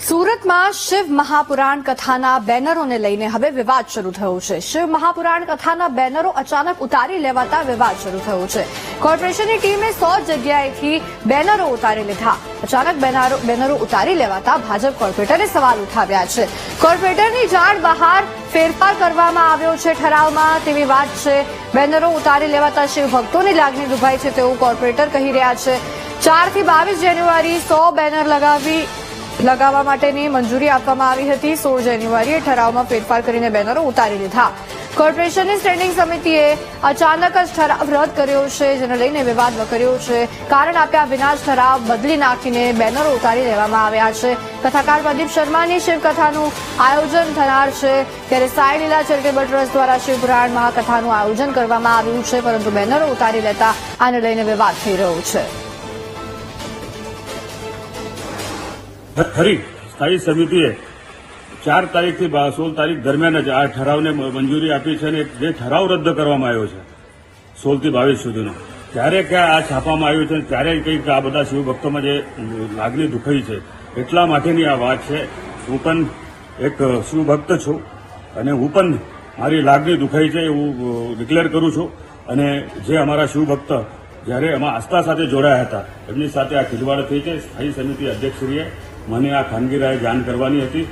સુરતમાં શિવ મહાપુરાણ કથાના બેનરોને લઈને હવે વિવાદ શરૂ થયો છે. શિવ મહાપુરાણ કથાના બેનરો અચાનક ઉતારી લેવાતા વિવાદ શરૂ થયો છે. કોર્પોરેશનની ટીમે 100 જગ્યાએથી બેનરો ઉતારી લીધા. અચાનક બેનરો ઉતારી લેવાતા ભાજપ કોર્પોરેટરે સવાલ ઉઠાવ્યા છે. કોર્પોરેટરની જાણ બહાર ફેરફાર કરવામાં આવ્યો છે ઠરાવમાં તેવી વાત છે. બેનરો ઉતારી લેવાતા શિવ ભક્તોની લાગણી દુભાઈ છે તેવું કોર્પોરેટર કહી રહ્યા છે. 4 થી 22 જાન્યુઆરી 100 બેનર લગાવવા માટેની મંજૂરી આપવામાં આવી હતી. 16 જાન્યુઆરીએ ઠરાવમાં ફેરફાર કરીને બેનરો ઉતારી લીધા. કોર્પોરેશનની સ્ટેન્ડિંગ સમિતિએ અચાનક જ ઠરાવ રદ કર્યો છે, જેને લઈને વિવાદ વકર્યો છે. કારણ આપ્યા વિના જ ઠરાવ બદલી નાખીને બેનરો ઉતારી લેવામાં આવ્યા છે. કથાકાર પ્રદીપ શર્માની શિવકથાનું આયોજન થનાર છે, ત્યારે સાઈ લીલા ચેરિટેબલ ટ્રસ્ટ દ્વારા શિવપુરાણ મહાકથાનું આયોજન કરવામાં આવ્યું છે, પરંતુ બેનરો ઉતારી લેતા આને લઈને વિવાદ થઈ રહ્યો છે. ખરી સ્થાયી સમિતિએ 4 તારીખથી 16 તારીખ દરમિયાન જ આ ઠરાવને મંજૂરી આપી છે અને જે ઠરાવ રદ કરવામાં આવ્યો છે 16 થી 22 સુધીનો, ત્યારે ક્યાં આ છાપવામાં આવ્યું છે, ત્યારે કંઈક આ બધા શિવભક્તોમાં જે લાગણી દુખાઈ છે એટલા માટેની આ વાત છે. હું પણ એક શિવભક્ત છું અને હું પણ મારી લાગણી દુખાઈ છે એવું ડિક્લેર કરું છું. અને જે અમારા શિવભક્ત જ્યારે એમાં આસ્થા સાથે જોડાયા હતા એમની સાથે આ ખિલવાડ થઈ છે. સ્થાયી સમિતિ અધ્યક્ષશ્રીએ મને આ ખાનગી રાહે જાણ કરવાની હતી